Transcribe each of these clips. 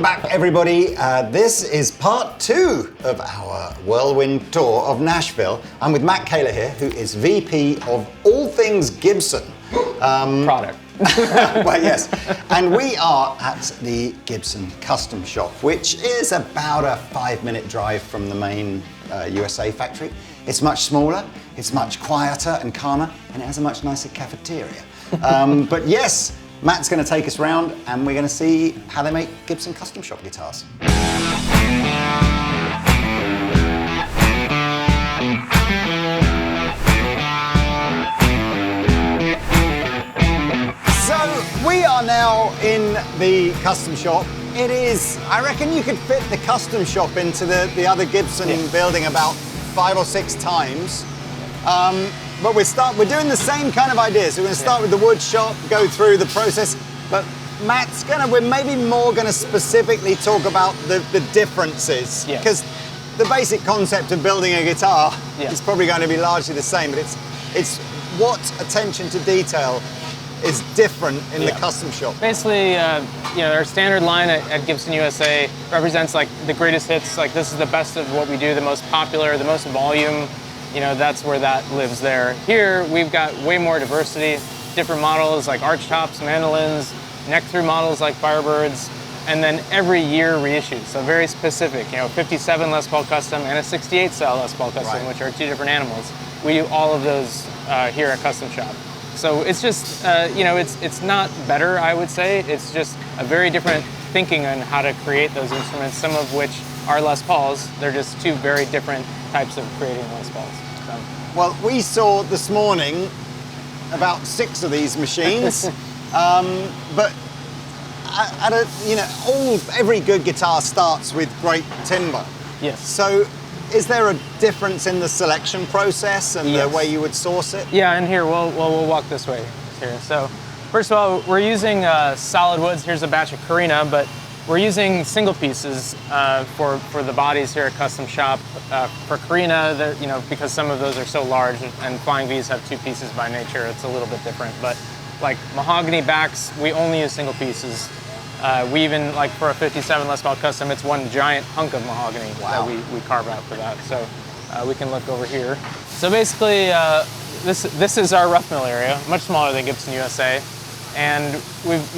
Welcome back, everybody. This is part 2 of our whirlwind tour of Nashville. I'm with Mat Koehler here, who is VP of all things Gibson. Product. Well, yes. And we are at the Gibson Custom Shop, which is about a 5-minute drive from the main USA factory. It's much smaller, it's much quieter and calmer, and it has a much nicer cafeteria. But yes, Matt's going to take us round and we're going to see how they make Gibson Custom Shop guitars. So we are now in the Custom Shop. It is, I reckon you could fit the Custom Shop into the other Gibson building about 5 or 6 times. But we're doing the same kind of ideas. So we're going to start with the wood shop, go through the process. But we're maybe more going to specifically talk about the differences. Because the basic concept of building a guitar is probably going to be largely the same, but it's what attention to detail is different in the custom shop. Basically, our standard line at Gibson USA represents like the greatest hits. Like this is the best of what we do, the most popular, the most volume. That's where that lives there. Here, we've got way more diversity, different models like arch tops, mandolins, neck-through models like Firebirds, and then every year reissues, so very specific. 57 Les Paul Custom and a 68 style Les Paul Custom, which are 2 different animals. We do all of those here at Custom Shop. So it's just, it's not better, I would say. It's just a very different thinking on how to create those instruments, some of which are Les Pauls. They're just 2 very different types of creating Les Pauls. So. Well, we saw this morning about 6 of these machines, but every good guitar starts with great timbre. Yes. So, is there a difference in the selection process and the way you would source it? Yeah, and here we'll walk this way here. So, first of all, we're using solid woods. Here's a batch of Carina, but we're using single pieces for the bodies here at Custom Shop. For Carina, because some of those are so large, and Flying V's have 2 pieces by nature, it's a little bit different. But like mahogany backs, we only use single pieces. We even, like for a 57 Les Paul Custom, it's 1 giant hunk of mahogany that we carve out for that. So we can look over here. So basically, this is our rough mill area, much smaller than Gibson USA. And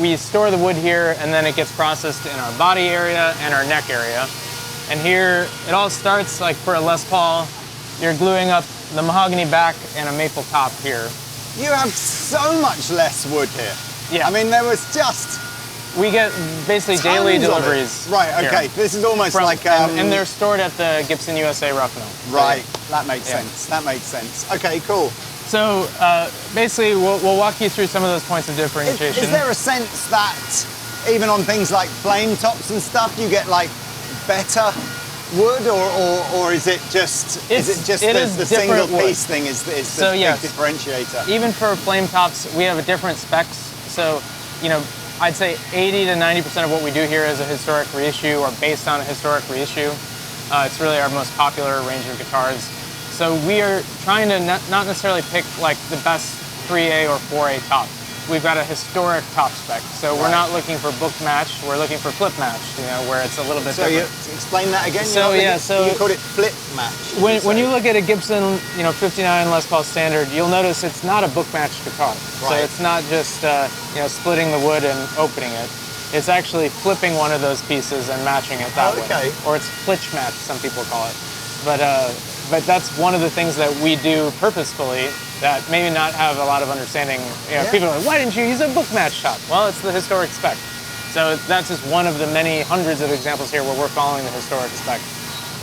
we store the wood here, and then it gets processed in our body area and our neck area. And here, it all starts like for a Les Paul, you're gluing up the mahogany back and a maple top here. You have so much less wood here. Yeah. I mean, there was just... We get basically daily deliveries. Right, okay. Here. This is almost like... and they're stored at the Gibson USA rough mill. Right, that makes sense. That makes sense. Okay, cool. So basically, we'll walk you through some of those points of differentiation. Is there a sense that even on things like flame tops and stuff, you get like better wood, or is it just the single piece thing is the big differentiator? Even for flame tops, we have a different specs. So I'd say 80 to 90% of what we do here is a historic reissue or based on a historic reissue. It's really our most popular range of guitars. So we are trying to not necessarily pick like the best 3A or 4A top. We've got a historic top spec. So we're not looking for book match, we're looking for flip match, where it's a little bit different. So explain that again. So you call it flip match. When you look at a Gibson, 59 Les Paul Standard, you'll notice it's not a book match guitar. Right. So it's not just splitting the wood and opening it. It's actually flipping one of those pieces and matching it that way. Or it's flitch match, some people call it. But that's one of the things that we do purposefully that maybe not have a lot of understanding. People are like, why didn't you use a book match top? Well, it's the historic spec. So that's just one of the many hundreds of examples here where we're following the historic spec.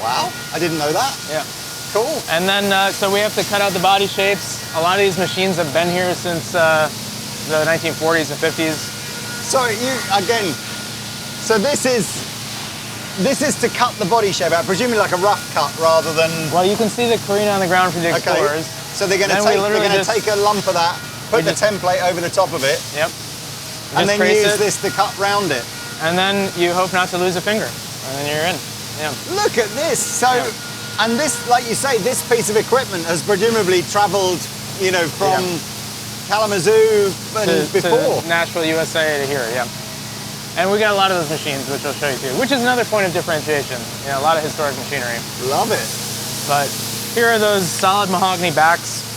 Wow, I didn't know that. Yeah. Cool. And then, so we have to cut out the body shapes. A lot of these machines have been here since the 1940s and 50s. So so this is to cut the body shape out, presumably like a rough cut rather than... Well, you can see the Carina on the ground for the Explorers. So they're going to take a lump of that, put the template over the top of it. Yep. And then use this to cut round it. And then you hope not to lose a finger. And then you're in. Yeah. Look at this. So, and this, like you say, this piece of equipment has presumably traveled, from Kalamazoo and before. To Nashville, USA to here, yeah. And we got a lot of those machines, which I'll show you too, which is another point of differentiation. You know, a lot of historic machinery. Love it. But here are those solid mahogany backs.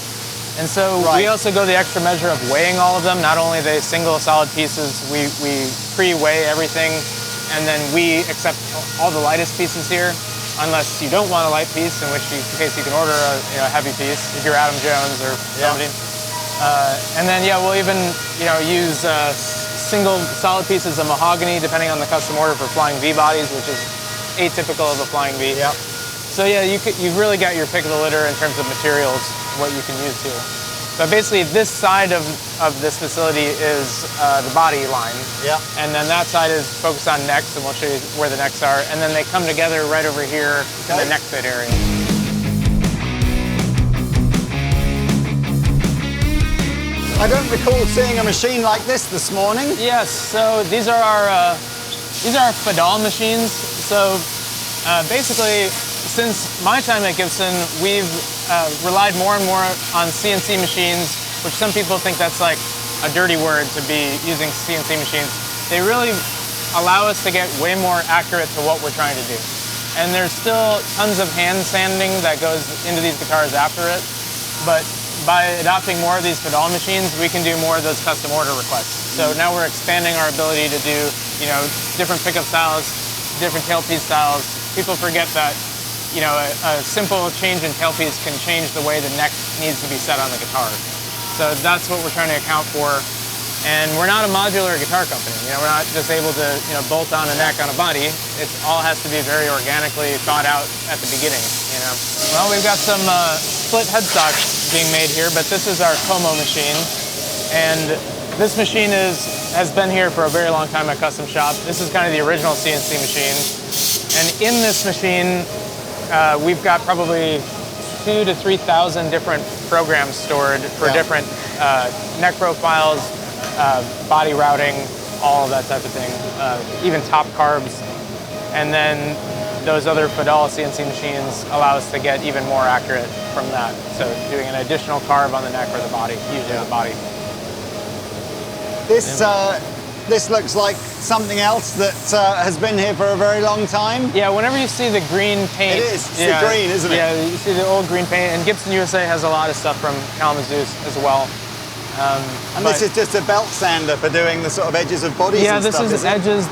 And so we also go the extra measure of weighing all of them. Not only the single solid pieces, we pre-weigh everything, and then we accept all the lightest pieces here, unless you don't want a light piece, in which case you can order a heavy piece if you're Adam Jones or somebody. And then we'll even use single solid pieces of mahogany, depending on the custom order, for flying V bodies, which is atypical of a flying V. Yep. So you've really got your pick of the litter in terms of materials, what you can use here. But basically, this side of this facility is the body line. Yeah. And then that side is focused on necks, and we'll show you where the necks are. And then they come together right over here in the neck fit area. I don't recall seeing a machine like this morning. Yes. So these are our Fadal machines. So basically, since my time at Gibson, we've relied more and more on CNC machines, which some people think that's like a dirty word to be using CNC machines. They really allow us to get way more accurate to what we're trying to do. And there's still tons of hand sanding that goes into these guitars after it, but by adopting more of these Fadal machines, we can do more of those custom order requests. So now we're expanding our ability to do, different pickup styles, different tailpiece styles. People forget that a simple change in tailpiece can change the way the neck needs to be set on the guitar. So that's what we're trying to account for. And we're not a modular guitar company. We're not just able to bolt on a neck on a body. It all has to be very organically thought out at the beginning. Well, we've got some split headstocks being made here, but this is our Como machine. And this machine has been here for a very long time at Custom Shop. This is kind of the original CNC machine. And in this machine, we've got probably 2,000 to 3,000 different programs stored for different neck profiles, body routing, all of that type of thing, even top carbs. And then those other Fadal CNC machines allow us to get even more accurate from that. So doing an additional carb on the neck or the body, usually the body. This looks like something else that has been here for a very long time. Yeah, whenever you see the green paint. It is. It's the green, isn't it? Yeah, you see the old green paint. And Gibson USA has a lot of stuff from Kalamazoo as well. And this is just a belt sander for doing the sort of edges of bodies and stuff. Yeah, this is edges.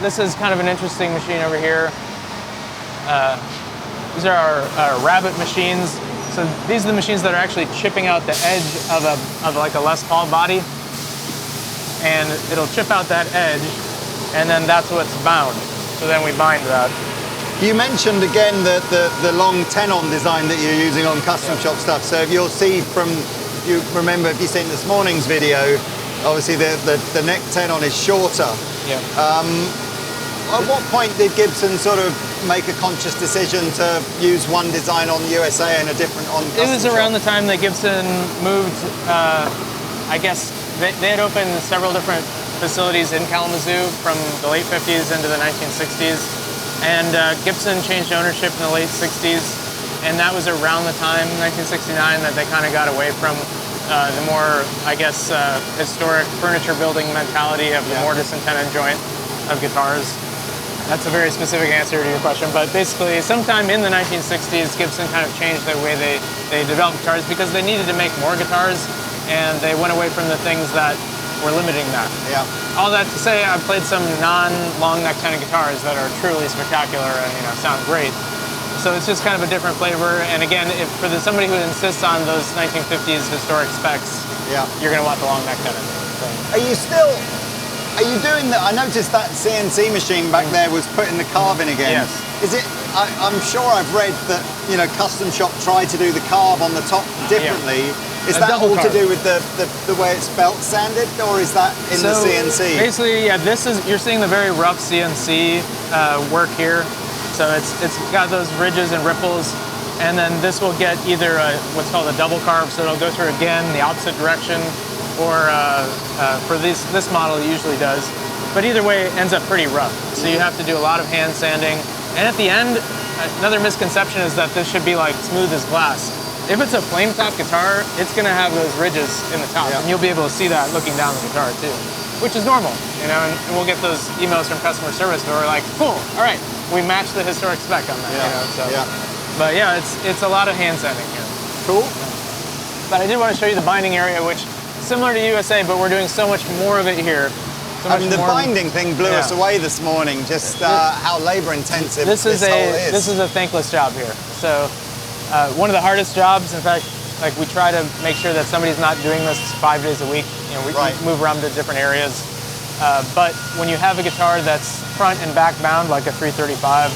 This is kind of an interesting machine over here. These are our rabbit machines. So these are the machines that are actually chipping out the edge of like a Les Paul body. And it'll chip out that edge, and then that's what's bound. So then we bind that. You mentioned again the long tenon design that you're using on custom shop stuff. So if you'll see if you've seen this morning's video, obviously the neck tenon is shorter. Yeah. At what point did Gibson sort of make a conscious decision to use one design on USA and a different on custom It was around the time that Gibson moved, I guess, they had opened several different facilities in Kalamazoo from the late 50s into the 1960s. And Gibson changed ownership in the late 60s. And that was around the time, 1969, that they kind of got away from the more, I guess, historic furniture building mentality of the mortise and tenon joint of guitars. That's a very specific answer to your question. But basically, sometime in the 1960s, Gibson kind of changed the way they developed guitars because they needed to make more guitars. And they went away from the things that were limiting that. Yeah. All that to say, I've played some non-long neck tenon guitars that are truly spectacular and sound great. So it's just kind of a different flavor. And again, for somebody who insists on those 1950s historic specs, you're going to want the long neck tenon. So. Are you doing that? I noticed that CNC machine back there was putting the carb in again. Yes. Is it? I'm sure I've read that Custom Shop tried to do the carb on the top differently. Yeah. Is that all to do with the way it's belt sanded, or is that in the CNC? Basically, you're seeing the very rough CNC work here. So it's got those ridges and ripples, and then this will get either what's called a double carb, so it'll go through again the opposite direction, or for this model it usually does. But either way, it ends up pretty rough. So you have to do a lot of hand sanding. And at the end, another misconception is that this should be like smooth as glass. If it's a flame top guitar, it's going to have those ridges in the top, and you'll be able to see that looking down the guitar too. which is normal, you know, and we'll get those emails from customer service where we're like, cool, all right, we match the historic spec on that, you know, so. But yeah, it's a lot of hand sanding here. Cool. But I did want to show you the binding area, which similar to USA, but we're doing so much more of it here. So I mean, the binding thing blew us away this morning, just how labor intensive this hole is. This is a thankless job here. So one of the hardest jobs, in fact, like we try to make sure that somebody's not doing this 5 days a week. You know, we move around to different areas. But when you have a guitar that's front and back bound, like a 335,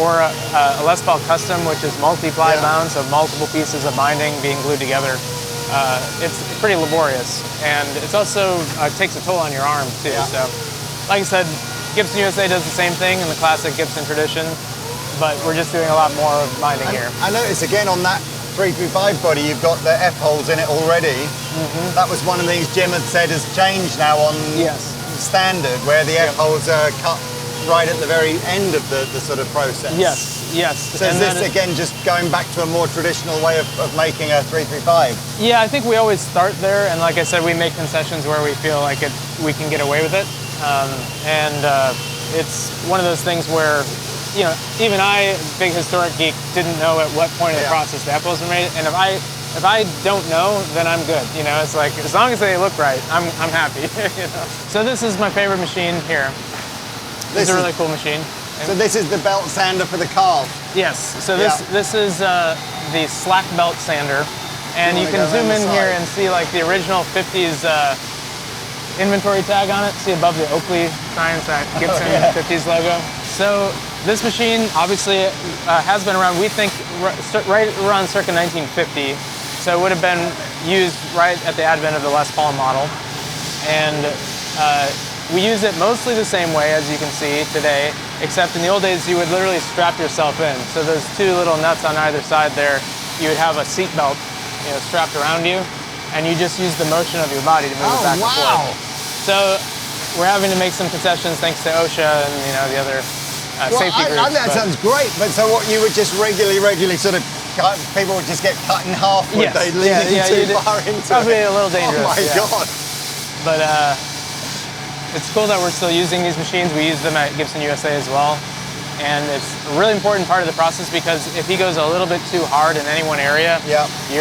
or a Les Paul Custom, which is multi-ply bound, so multiple pieces of binding being glued together, it's pretty laborious. And it's also takes a toll on your arm too. So, like I said, Gibson USA does the same thing in the classic Gibson tradition, but we're just doing a lot more of binding here. I notice again on that 335 body, you've got the F-holes in it already. That was one of the things Jim had said has changed now on standard, where the F-holes are cut right at the very end of the sort of process. Yes. So is this again just going back to a more traditional way of making a 335? Yeah, I think we always start there, and like I said, we make concessions where we feel like we can get away with it. It's one of those things where, you know, even I, big historic geek, didn't know at what point of the process the F-holes were made, and if I don't know, then I'm good. You know, it's like, as long as they look right, I'm happy. You know? So this is my favorite machine here. This is a really cool machine. So this is the belt sander for the carve? Yes. So this is the slack belt sander, and you can zoom in here and see like the original 50s inventory tag on it. See above the Oakley Science, that Gibson 50s logo. So this machine obviously has been around, we think, right around circa 1950. So it would have been used right at the advent of the Les Paul model. And we use it mostly the same way as you can see today, except in the old days you would literally strap yourself in. So those two little nuts on either side there, you would have a seat belt, you know, strapped around you, and you just use the motion of your body to move it back and forth. So we're having to make some concessions thanks to OSHA and, you know, the other safety groups. That sounds great, but so what, you would just regularly sort of cut, people would just get cut in half, would they lean too far into it? Probably a little dangerous. Oh my God. But it's cool that we're still using these machines. We use them at Gibson USA as well. And it's a really important part of the process because if he goes a little bit too hard in any one area, you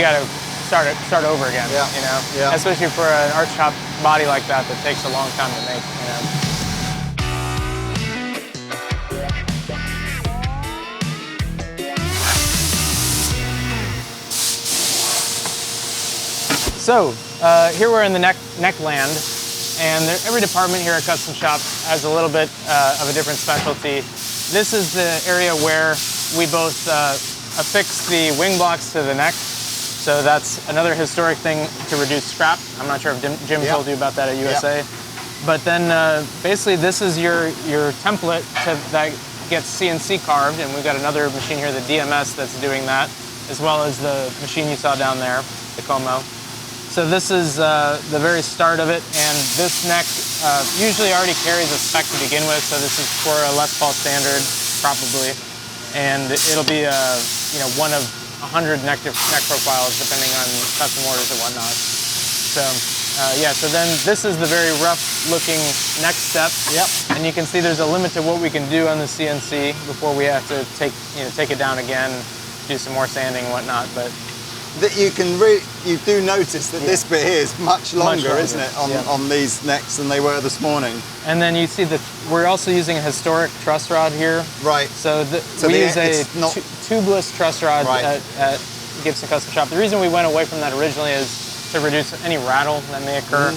got to start over again, you know? Especially for an arch shop body like that takes a long time to make, you know? So here we're in the neck land, and every department here at Custom Shop has a little bit of a different specialty. This is the area where we both affix the wing blocks to the neck. So that's another historic thing to reduce scrap. I'm not sure if Jim told you about that at USA. But then basically this is your template that gets CNC carved, and we've got another machine here, the DMS, that's doing that, as well as the machine you saw down there, the Como. So this is the very start of it, and this neck usually already carries a spec to begin with. So this is for a Les Paul standard, probably, and it'll be you know, one of 100 neck profiles depending on custom orders and whatnot. So so then this is the very rough looking next step. And you can see there's a limit to what we can do on the CNC before we have to take it down again, do some more sanding and whatnot. But that you do notice that this bit here is much longer, isn't it, on these necks than they were this morning. And then you see that we're also using a historic truss rod here. Right. So we use a tubeless truss rod at Gibson Custom Shop. The reason we went away from that originally is to reduce any rattle that may occur.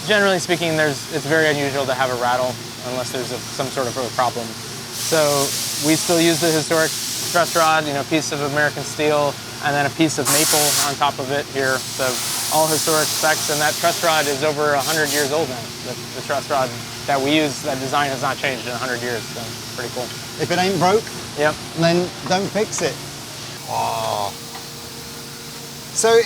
Generally speaking, it's very unusual to have a rattle unless there's some sort of a problem. So we still use the historic truss rod, you know, piece of American steel, and then a piece of maple on top of it here. So all historic specs, and that truss rod is over 100 years old now. The truss rod that we use, that design has not changed in 100 years, so pretty cool. If it ain't broke, then don't fix it. Oh. So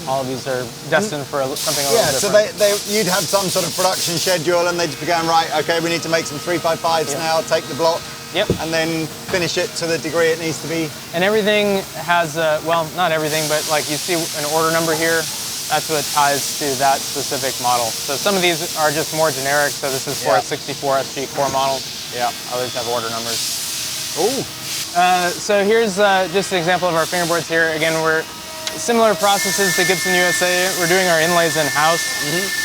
all of these are destined for something a little different. So you'd have some sort of production schedule, and they'd just be going, right, okay, we need to make some 355s now, take the block, and then finish it to the degree it needs to be. And everything has, well, not everything, but like you see an order number here. That's what ties to that specific model. So some of these are just more generic. So this is for a 64 SG core model. Yeah. Others have order numbers. Oh. So here's just an example of our fingerboards here. Again, we're similar processes to Gibson USA. We're doing our inlays in-house.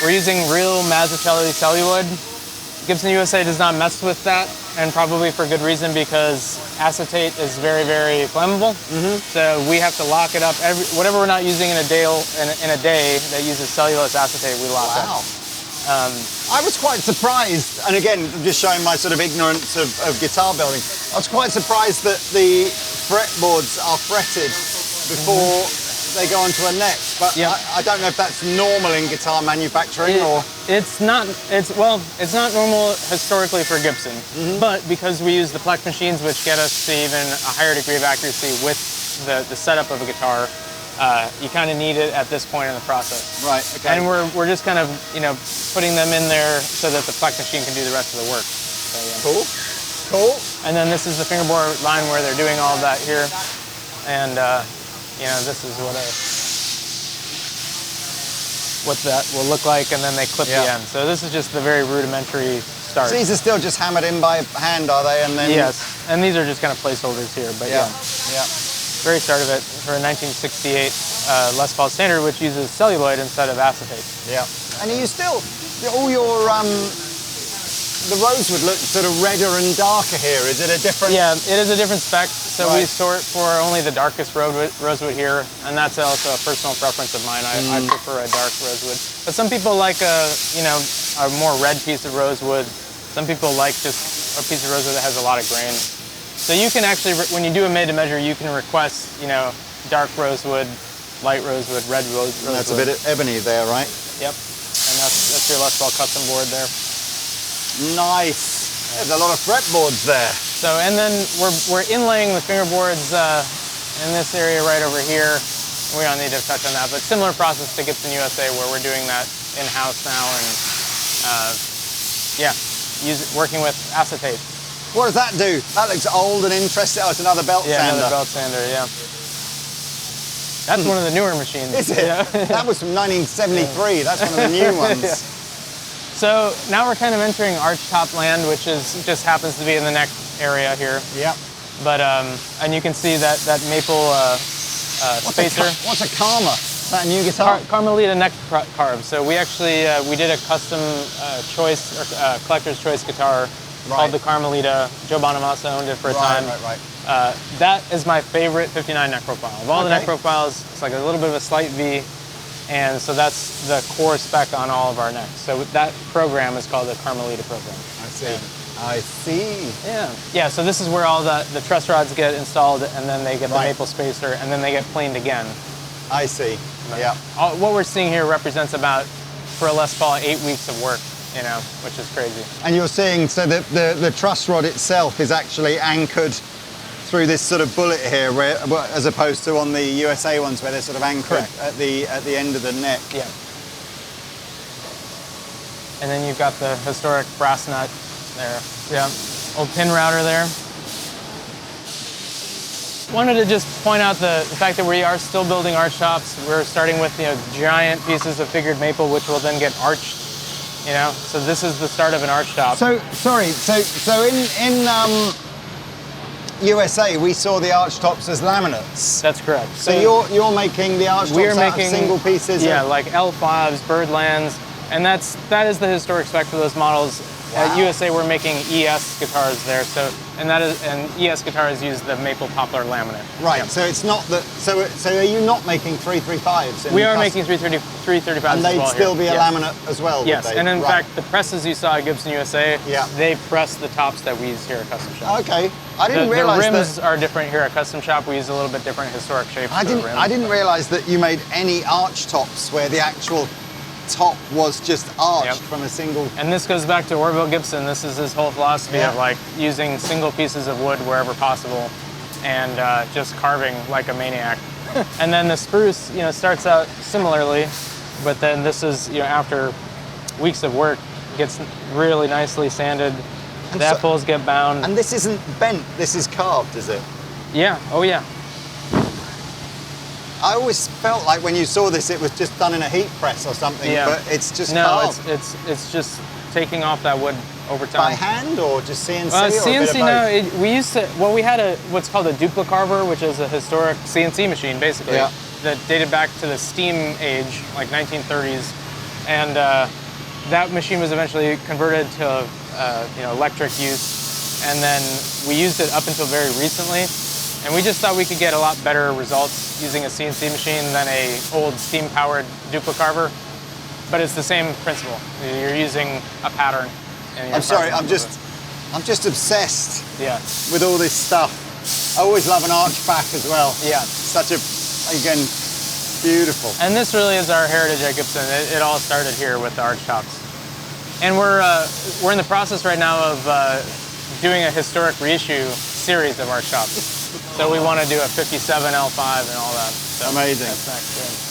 We're using real Mazzucchelli celluloid. Gibson USA does not mess with that, and probably for good reason, because acetate is very, very flammable. So we have to lock it up. Whatever we're not using in a day that uses cellulose acetate, we lock up. I was quite surprised, and again, just showing my sort of ignorance of guitar building, I was quite surprised that the fretboards are fretted before they go onto a neck, but I don't know if that's normal in guitar manufacturing or... It's not normal historically for Gibson, but because we use the Plek machines, which get us to even a higher degree of accuracy with the setup of a guitar, you kind of need it at this point in the process. Right, okay. And we're just kind of, putting them in there so that the Plek machine can do the rest of the work. So, Cool, cool. And then this is the fingerboard line where they're doing all of that here. And, this is what that will look like, and then they clip the end. So this is just the very rudimentary start. So these are still just hammered in by hand, are they? And then yes, and these are just kind of placeholders here, but yeah. Very start of it for a 1968 Les Paul Standard, which uses celluloid instead of acetate. Yeah. And are you still, all your, the rosewood look sort of redder and darker here. Is it a different? Yeah, it is a different spec. So we sort for only the darkest rosewood here, and that's also a personal preference of mine. I prefer a dark rosewood. But some people like a more red piece of rosewood. Some people like just a piece of rosewood that has a lot of grain. So you can actually, when you do a made-to-measure, you can request, dark rosewood, light rosewood, red rosewood. That's a bit of ebony there, right? Yep. And that's your Les Paul custom board there. Nice. There's a lot of fretboards there. So, and then we're inlaying the fingerboards in this area right over here. We don't need to touch on that, but similar process to Gibson USA, where we're doing that in-house now, and working with acetate. What does that do? That looks old and interesting. Oh, it's another belt sander. Yeah, another belt sander, yeah. That's one of the newer machines. Is it? Yeah. That was from 1973. That's one of the new ones. Yeah. So now we're kind of entering archtop land, which just happens to be in the neck area here. Yeah. But and you can see that maple spacer. What's a Karma? Is that a new guitar? Carmelita neck carve. So we actually we did a custom choice or collector's choice guitar called the Carmelita. Joe Bonamassa owned it for a time. Right. That is my favorite 59 neck profile. Of all the neck profiles, it's like a little bit of a slight V, and so that's the core spec on all of our necks. So that program is called the Carmelita program. I see. I see. Yeah, so this is where all the truss rods get installed, and then they get the maple spacer, and then they get planed again. I see, yeah. What we're seeing here represents about, for a Les Paul, 8 weeks of work, which is crazy. And you're seeing, so the truss rod itself is actually anchored through this sort of bullet here, as opposed to on the USA ones where they're sort of anchored at the end of the neck. Yeah. And then you've got the historic brass nut there. Yeah. Old pin router there. Wanted to just point out the fact that we are still building arch tops. We're starting with giant pieces of figured maple, which will then get arched. So this is the start of an arch top. So sorry. So in USA, we saw the arch tops as laminates. That's correct. So you're making the arch tops out of single pieces? Yeah, like L5s, Birdlands, and that is the historic spec for those models. Wow. At USA, we're making ES guitars there, and ES guitars use the maple poplar laminate. Right. Yeah. So it's not that. So are you not making 335s? We are making 335s, and they'd still be a laminate as well. Yes, and in fact, the presses you saw at Gibson USA, they press the tops that we use here at Custom Shop. Okay, I didn't realize the rims are different here at Custom Shop. We use a little bit different historic shapes. I didn't realize that you made any arch tops where the actual top was just arched from a single. And this goes back to Orville Gibson. This is his whole philosophy of like using single pieces of wood wherever possible, and just carving like a maniac. And then the spruce, starts out similarly, but then this is, after weeks of work, gets really nicely sanded. The apples get bound. And this isn't bent. This is carved, is it? Yeah. Oh yeah. I always felt like when you saw this, it was just done in a heat press or something, Yeah. but it's just No, carved. it's just taking off that wood over time. By hand or just CNC or a CNC, bit of both? no. We used to. Well, we had what's called a duplicarver, which is a historic CNC machine, basically, Yeah. that dated back to the steam age, like 1930s, and that machine was eventually converted to electric use, and then we used it up until very recently, and we just thought we could get a lot better results using a CNC machine than a old steam-powered duplicarver. But it's the same principle. You're using a pattern. And you're I'm sorry, carving I'm off of just obsessed Yeah. with all this stuff. I always love an arch back as well. Yeah. Such a, again, beautiful. And this really is our heritage at Gibson. It all started here with the arch tops. And we're in the process right now of doing a historic reissue series of arch tops. So we want to do a 57 L5 and all that. So Amazing. That's next, yeah.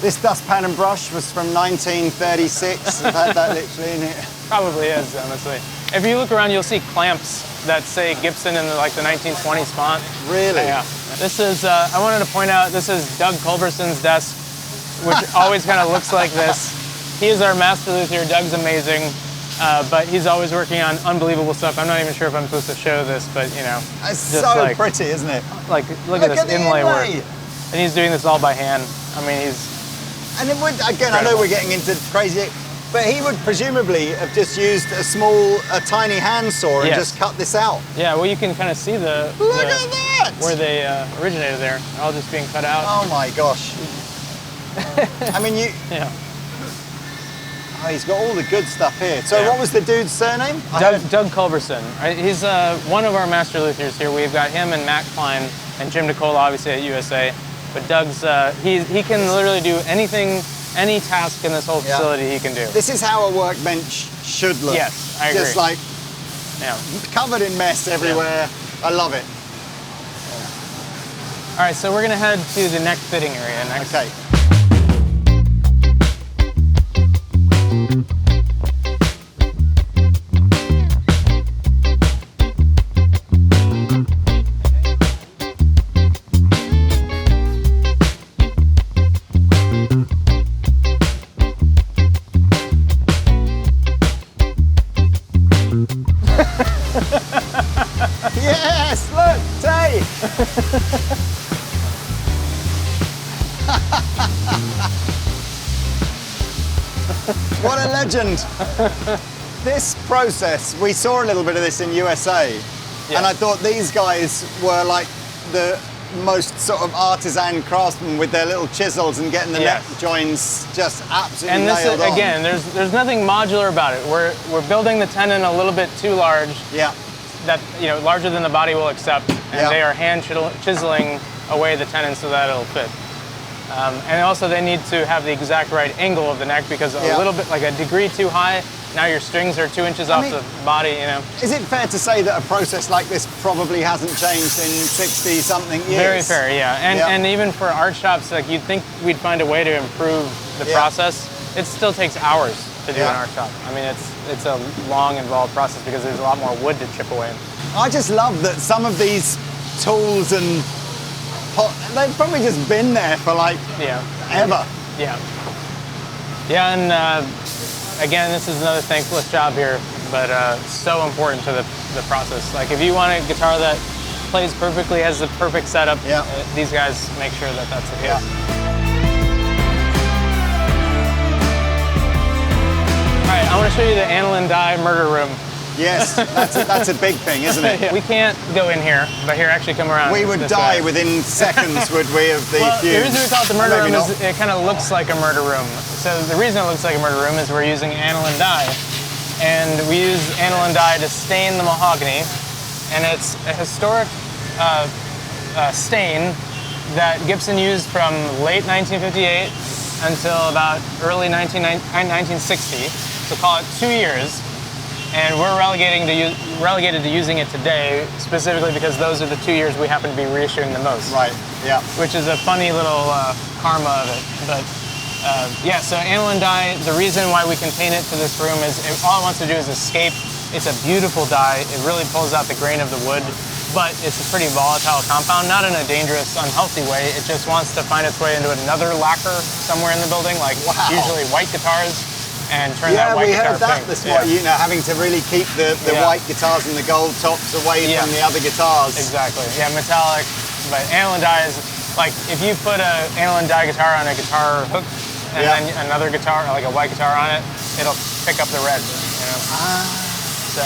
This dustpan and brush was from 1936. I've had that literally in it. Probably is, honestly. If you look around, you'll see clamps that say Gibson in the 1920s font. Really? Yeah. This is, I wanted to point out, this is Doug Culberson's desk, which always kind of looks like this. He is our master luthier. Doug's amazing, but he's always working on unbelievable stuff. I'm not even sure if I'm supposed to show this, but you know. It's just so like, pretty, isn't it? Like, look at this the inlay work. inlay. And he's doing this all by hand. I mean, he's And it would, again, I know Incredible. we're getting into crazy, but he would presumably have just used a tiny handsaw and Yes. just cut this out. Yeah, well, you can kind of see Look at that! where they originated there. They're all just being cut out. Oh my gosh. I mean, Yeah. he's got all the good stuff here. So Yeah. what was the dude's surname? Doug Culberson. Right? He's one of our master luthiers here. We've got him and Matt Klein and Jim Nicola, obviously, at USA. But Doug's, he can literally do anything, any task in this whole Yeah. facility he can do. This is how a workbench should look. Yes, I agree. Just like Yeah. covered in mess everywhere. I love it. All right, so we're gonna head to the neck fitting area next. Okay. Yes, look, Tay. What a legend. This process, we saw a little bit of this in USA, and I thought these guys were like the most sort of artisan craftsmen with their little chisels and getting the Yes. neck joins just absolutely And this is, nailed on. again, there's nothing modular about it. We're building the tenon a little bit too large, Yeah, that larger than the body will accept, and Yeah. they are hand chiseling away the tenon so that it'll fit. And also they need to have the exact right angle of the neck because Yeah. a little bit, like a degree too high, now your strings are 2 inches off mean- the body, is it fair to say that a process like this probably hasn't changed in 60-something years? Very fair, yeah. And even for art shops, like you'd think we'd find a way to improve the Yeah. process. It still takes hours to do Yeah. an art shop. I mean, it's a long, involved process because there's a lot more wood to chip away. I just love that some of these tools and they've probably just been there for like Yeah. ever. Yeah. Yeah, and again, this is another thankless job here, but so important to the process. Like if you want a guitar that plays perfectly, has the perfect setup, Yeah. these guys make sure that that's the case. Yeah. All right, I want to show you the aniline dye murder room. Yes, that's a big thing, isn't it? We can't go in here, but here, actually come around. We would this die way. within seconds, would we, of the Well, the fumes? reason we call it the murder Maybe room not. is it kind of looks like a murder room. So the reason it looks like a murder room is we're using aniline dye. And we use aniline dye to stain the mahogany. And it's a historic stain that Gibson used from late 1958 until about early 1960. So call it 2 years. And we're relegated to using it today, specifically because those are the 2 years we happen to be reissuing the most. Right, yeah. Which is a funny little karma of it. But yeah, so aniline dye, the reason why we can paint it to this room is all it wants to do is escape. It's a beautiful dye. It really pulls out the grain of the wood but it's a pretty volatile compound, not in a dangerous, unhealthy way. It just wants to find its way into another lacquer somewhere in the building, like usually white guitars, and turn that white guitar pink. Yeah, we heard that this morning, you know, having to really keep the white guitars and the gold tops away from the other guitars. Exactly, yeah, metallic, but aniline dye is, like, if you put an aniline dye guitar on a guitar hook, and then another guitar, like a white guitar on it, it'll pick up the red, you know? So,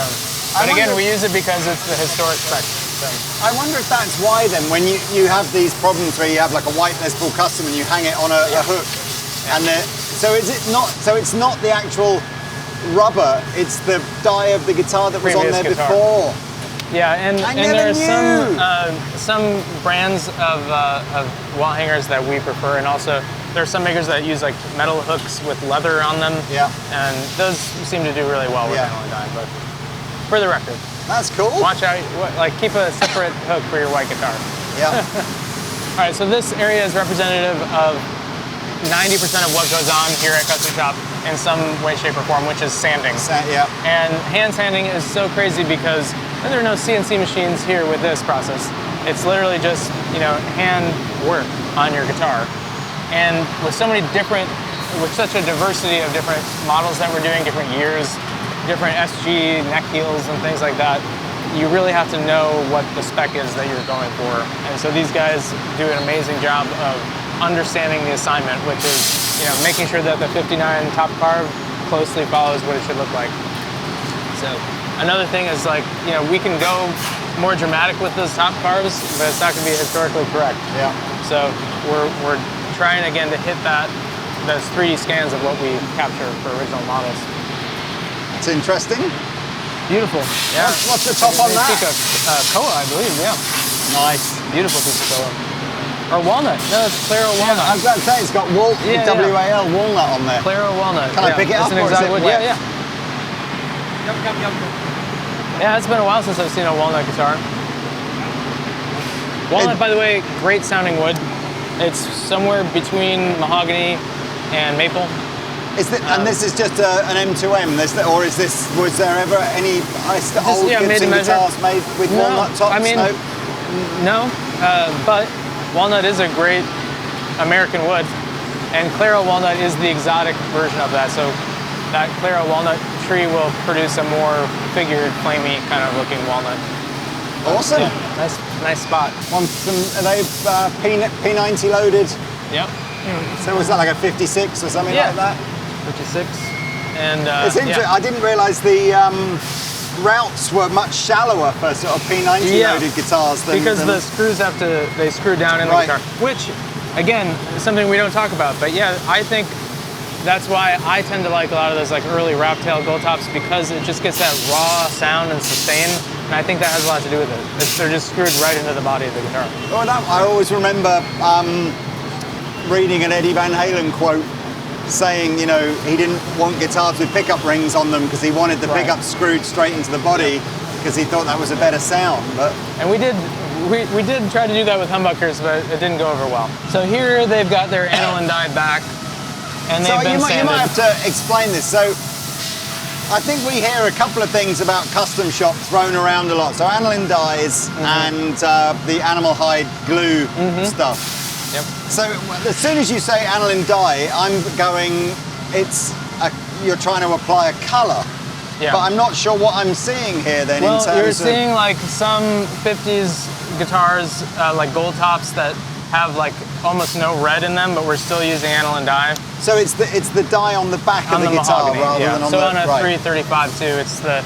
but again, we use it because it's the historic spec. So. I wonder if that's why then, when you have these problems where you have like a white Les Paul Custom and you hang it on a hook, and so is it not? So it's not the actual rubber; it's the dye of the guitar that was on there before. Yeah, and there are some brands of wall hangers that we prefer, and also there are some makers that use like metal hooks with leather on them. Yeah, and those seem to do really well with aniline dye. But for the record. That's cool. Watch out, like keep a separate hook for your white guitar. Yeah. All right, so this area is representative of 90% of what goes on here at Custom Shop in some way, shape, or form, which is sanding. Yeah. And hand sanding is so crazy because there are no CNC machines here with this process. It's literally just, you know, hand work on your guitar. And with so many different, with such a diversity of different models that we're doing, different years, different SG neck heels and things like that, you really have to know what the spec is that you're going for. And so these guys do an amazing job of understanding the assignment, which is, you know, making sure that the 59 top carve closely follows what it should look like. So another thing is, like, you know, we can go more dramatic with those top carves, but it's not going to be historically correct. Yeah. So we're trying again to hit those 3D scans of what we capture for original models. It's interesting. Beautiful. Yeah. What's the top on that? Koa, I believe. Yeah. Nice. Beautiful piece of Koa. Or walnut. No, it's Claro walnut. I was about to say it's got WAL walnut on there. Claro walnut. Can I pick it up, or is it wet? Yeah. Yeah, it's been a while since I've seen a walnut guitar. Walnut, by the way, great sounding wood. It's somewhere between mahogany and maple. And this is just an M2M, was there ever any old Gibson guitars made with walnut tops? I mean, no, but walnut is a great American wood, and Claro walnut is the exotic version of that. So that Claro walnut tree will produce a more figured, flamey kind of looking walnut. Awesome. Yeah, nice spot. Are they P90 loaded? Yep. So was that like a 56 or something like that? 56. And it's interesting. I didn't realise the routes were much shallower for sort of P90 loaded guitars because the screws they screw down in the guitar, which again is something we don't talk about. But yeah, I think that's why I tend to like a lot of those like early wrap tail gold tops, because it just gets that raw sound and sustain, and I think that has a lot to do with it. They're just screwed right into the body of the guitar. Well, I always remember reading an Eddie Van Halen quote saying, you know, he didn't want guitars with pickup rings on them because he wanted the pickup screwed straight into the body because he thought that was a better sound. And we did try to do that with humbuckers, but it didn't go over well. So here they've got their aniline dye back, and they've been sanded. You might have to explain this. So I think we hear a couple of things about custom shop thrown around a lot. So aniline dyes and the animal hide glue stuff. Yep. So as soon as you say aniline dye, I'm going, you're trying to apply a colour. Yeah. But I'm not sure what I'm seeing here then in terms of... you're seeing like some 50s guitars, like gold tops that have like almost no red in them, but we're still using aniline dye. So it's the dye on the back of the guitar rather than on the... So on a 335 too, it's the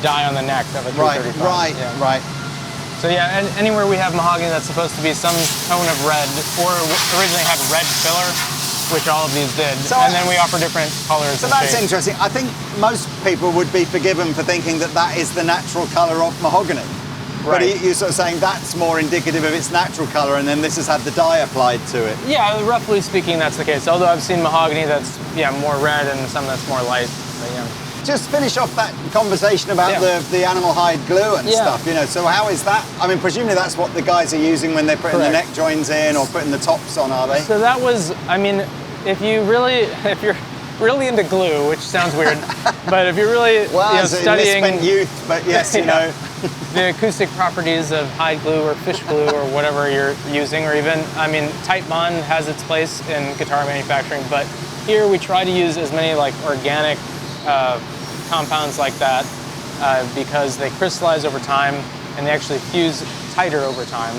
dye on the neck of a 335. Right. So yeah, anywhere we have mahogany that's supposed to be some tone of red, or originally had red filler, which all of these did, and then we offer different colors. So that's interesting. I think most people would be forgiven for thinking that is the natural colour of mahogany. Right. But you're sort of saying that's more indicative of its natural colour, and then this has had the dye applied to it. Yeah, roughly speaking, that's the case. Although I've seen mahogany that's more red and some that's more light. But yeah. Just finish off that conversation about the animal hide glue and stuff, you know, so how is that? I mean, presumably that's what the guys are using when they're putting the neck joins in or putting the tops on, are they? So that was, I mean, if you're really into glue, which sounds weird, but if you're really studying misspent youth, but yes, you know. The acoustic properties of hide glue or fish glue or whatever you're using, or even, I mean, tight bond has its place in guitar manufacturing, but here we try to use as many like organic compounds like that because they crystallize over time and they actually fuse tighter over time.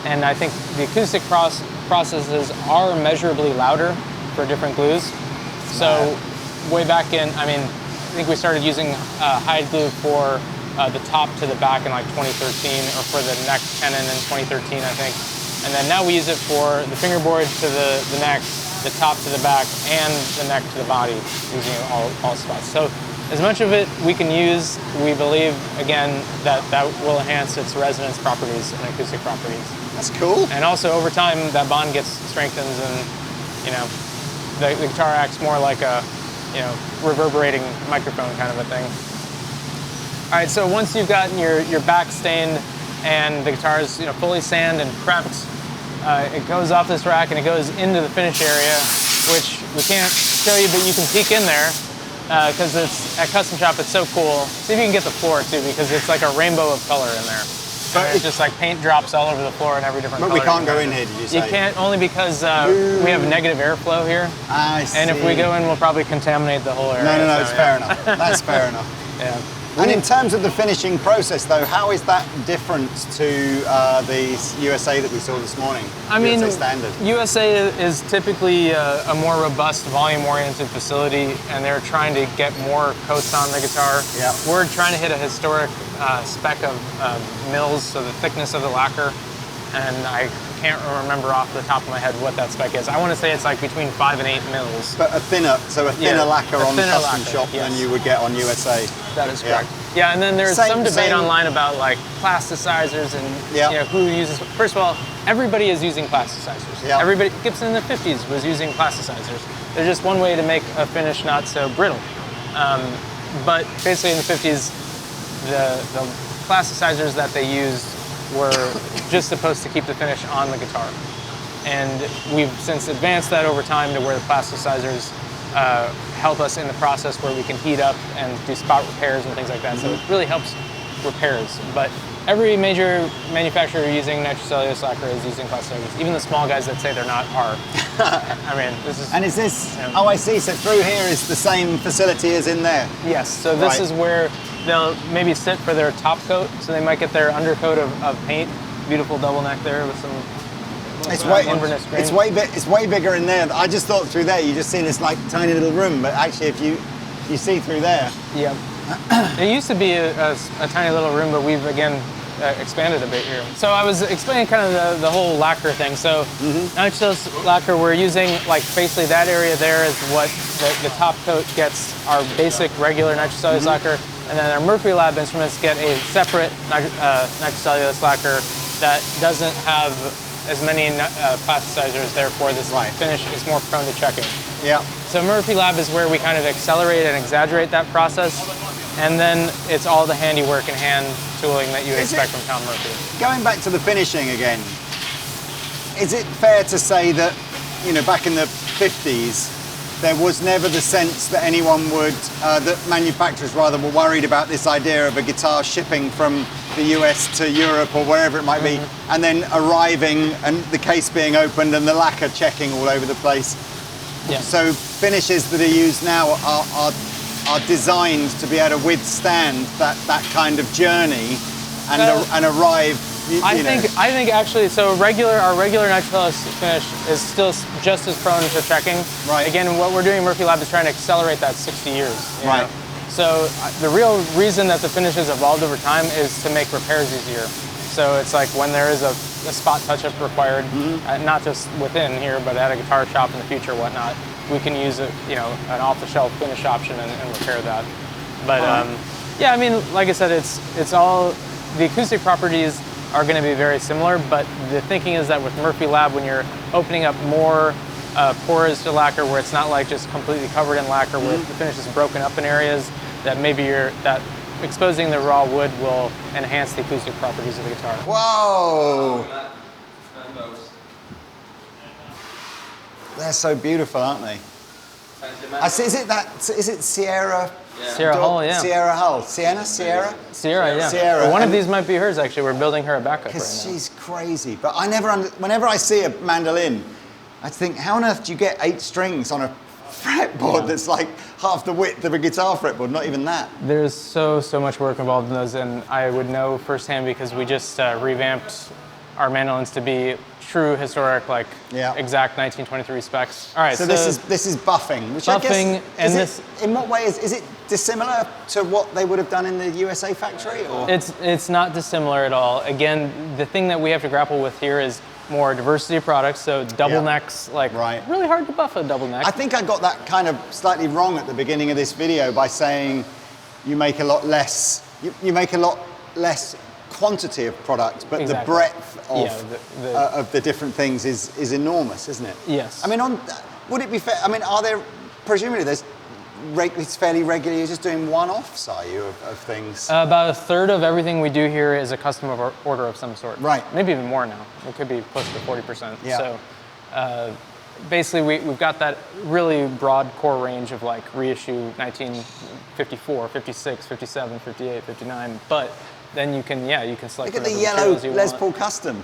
And I think the acoustic processes are measurably louder for different glues. So way back in, I mean, I think we started using hide glue for the top to the back in like 2013, or for the neck tenon in 2013, I think. And then now we use it for the fingerboard to the neck, the top to the back, and the neck to the body, using it all spots. So as much of it we can use, we believe, again, that will enhance its resonance properties and acoustic properties. That's cool. And also over time, that bond gets strengthened, and you know, the guitar acts more like a, you know, reverberating microphone kind of a thing. All right, so once you've gotten your back stained and the guitar is, you know, fully sanded and prepped, it goes off this rack and it goes into the finish area, which we can't show you, but you can peek in there because it's at Custom Shop. It's so cool. See if you can get the floor too, because it's like a rainbow of color in there. But it's just like paint drops all over the floor in every different color. But we can't go in here, did you say? You can't, only because we have negative airflow here. I see. And if we go in, we'll probably contaminate the whole area. No, so, it's fair enough. That's fair enough. Yeah. And in terms of the finishing process, though, how is that different to the USA that we saw this morning? I mean, USA Standard. USA is typically a more robust, volume-oriented facility, and they're trying to get more coats on the guitar. Yeah. We're trying to hit a historic spec of mils, so the thickness of the lacquer, and I can't remember off the top of my head what that spec is. I want to say it's like between 5 and 8 mils. But a thinner lacquer on Custom Shop yes. than you would get on USA. That is correct. Yeah, and then there's some debate online about like plasticizers and you know, who uses. First of all, everybody is using plasticizers. Yeah. Everybody, Gibson in the 50s was using plasticizers. They're just one way to make a finish not so brittle. But basically in the 50s, the plasticizers that they used were just supposed to keep the finish on the guitar. And we've since advanced that over time to where the plasticizers help us in the process where we can heat up and do spot repairs and things like that. So it really helps repairs. But every major manufacturer using nitrocellulose lacquer is using plasticizers. Even the small guys that say they're not are. I mean, this is... And is this... You know, oh, I see. So through here is the same facility as in there? Yes. So this is where they'll maybe sit for their top coat. So they might get their undercoat of paint. Beautiful double neck there with some... It's way bigger in there. I just thought through there you just see this like tiny little room, but actually if you see through there. Yeah. It used to be a tiny little room, but we've again expanded a bit here. So I was explaining kind of the whole lacquer thing. So nitrocellulose lacquer, we're using like basically that area there is what the top coat gets our basic regular nitrocellulose lacquer, and then our Mercury Lab instruments get a separate nitrocellulose lacquer that doesn't have as many plasticizers, therefore this finish is more prone to checking. Yeah. So Murphy Lab is where we kind of accelerate and exaggerate that process, and then it's all the handiwork and hand tooling that you expect from Tom Murphy. Going back to the finishing again, is it fair to say that, you know, back in the 50s, there was never the sense that anyone would, that manufacturers rather were worried about this idea of a guitar shipping from the US to Europe or wherever it might be, and then arriving and the case being opened and the lacquer checking all over the place. Yeah. So finishes that are used now are designed to be able to withstand that kind of journey and arrive. I think actually, so our regular nitrocellulose finish is still just as prone to checking. Right. Again, what we're doing in Murphy Lab is trying to accelerate that 60 years. Right. Know? So the real reason that the finishes evolved over time is to make repairs easier. So it's like when there is a spot touch-up required, not just within here, but at a guitar shop in the future, whatnot, we can use an off-the-shelf finish option and repair that. But yeah, I mean, like I said, it's all the acoustic properties are going to be very similar, but the thinking is that with Murphy Lab, when you're opening up more pores to lacquer, where it's not like just completely covered in lacquer, where the finish is broken up in areas, that maybe that exposing the raw wood will enhance the acoustic properties of the guitar. Whoa! They're so beautiful, aren't they? I see, is it Sierra? Sierra Hull, yeah. Sierra Hull. Sierra, yeah. Sierra. One of these might be hers, actually. We're building her a backup right now. Because she's crazy. But I never, whenever I see a mandolin, I think, how on earth do you get 8 strings on a fretboard that's like half the width of a guitar fretboard? Not even that. There's so much work involved in those, and I would know firsthand because we just revamped our mandolins to be true historic, like exact 1923 specs. All right, so this is buffing, which buffing, I guess, in what way is it dissimilar to what they would have done in the USA factory? Or? It's not dissimilar at all. Again, the thing that we have to grapple with here is more diversity of products, so double necks, really hard to buff a double neck. I think I got that kind of slightly wrong at the beginning of this video by saying you make a lot less, you make a lot less quantity of product, but the breadth of the different things is enormous, isn't it? Yes. I mean, would it be fair? I mean, are there, presumably there's, it's fairly regular, you're just doing one-offs, are you, of things? About a third of everything we do here is a custom order of some sort. Right. Maybe even more now. It could be close to 40%. Yeah. So basically we've got that really broad core range of like reissue 1954, 56, 57, 58, 59, but then you can select. Look at the yellow Les Paul Custom.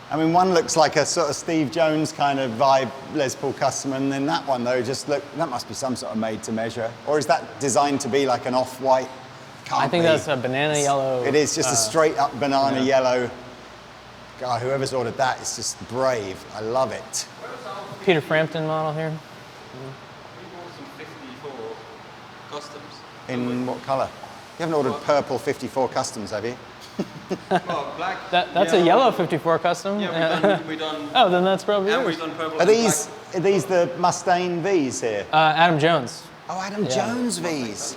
I mean, one looks like a sort of Steve Jones kind of vibe Les Paul Custom, and then that one though, that must be some sort of made to measure. Or is that designed to be like an off-white? I think that's a banana yellow. It is just a straight up banana yellow. God, whoever's ordered that is just brave. I love it. Peter Frampton model here. We bought some 54 customs. In what colour? You haven't ordered purple 54 customs, have you? Well, black. That's a yellow 54 custom. Yeah, we done. Oh, then that's probably And yours. we've done purple. Are these the Mustaine V's here? Adam Jones. Oh, Adam Jones V's.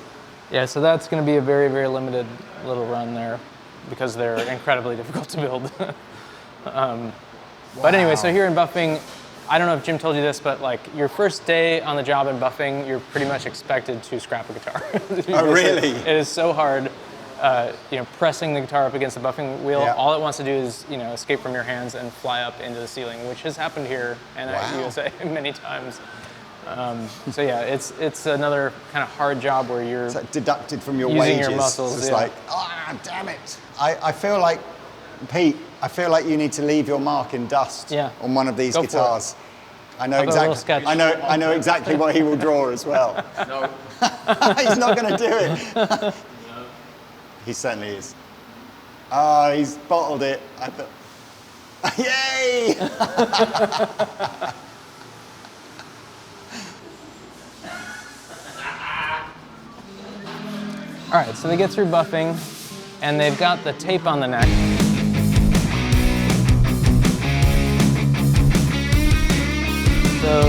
Yeah, so that's going to be a very, very limited little run there because they're incredibly difficult to build. But anyway, so here in buffing, I don't know if Jim told you this, but like your first day on the job in buffing, you're pretty much expected to scrap a guitar. Oh, really? It is so hard, pressing the guitar up against the buffing wheel. Yeah. All it wants to do is, escape from your hands and fly up into the ceiling, which has happened here and at USA many times. So yeah, it's another kind of hard job where you're deducted from your using wages. your muscles. It's like, damn it! I feel like, Pete, I feel like you need to leave your mark in dust on one of these guitars. I know exactly. I know exactly what he will draw as well. No. He's not going to do it. No. He certainly is. Oh, he's bottled it. I thought. Yay! All right, so they get through buffing, and they've got the tape on the neck. So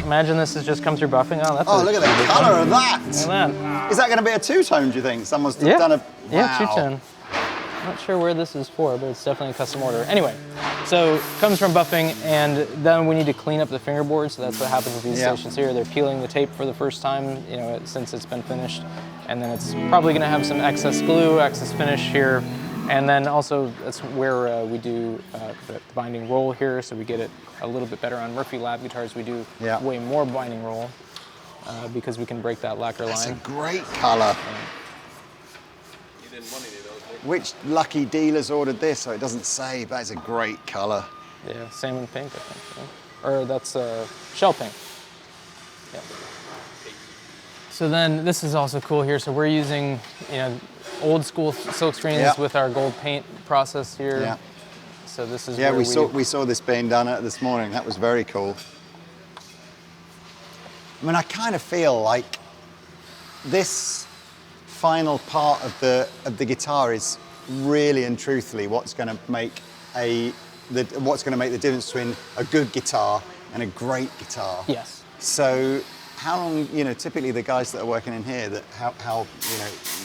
imagine this has just come through buffing. Look at the colour of that. Look at that. Is that going to be a two-tone, do you think? Someone's done a... Yeah, two-tone. Not sure where this is for, but it's definitely a custom order. Anyway, so it comes from buffing, and then we need to clean up the fingerboard, so that's what happens with these stations here. They're peeling the tape for the first time, since it's been finished, and then it's probably going to have some excess glue, excess finish here, and then also that's where we do the binding roll here, so we get it a little bit better on Murphy Lab guitars. We do way more binding roll because we can break that lacquer line. That's a great colour. You didn't want any of those. Which lucky dealers ordered this? So it doesn't say, but it's a great colour. Yeah, salmon pink, I think. Yeah. Or that's shell pink. Yeah. So then this is also cool here. So we're using, old school silk screens with our gold paint process here. Yeah. So this is where we saw this being done this morning. That was very cool. I mean, I kind of feel like this final part of the guitar is really and truthfully what's going to make the difference between a good guitar and a great guitar. Yes. So how long, typically the guys that are working in here,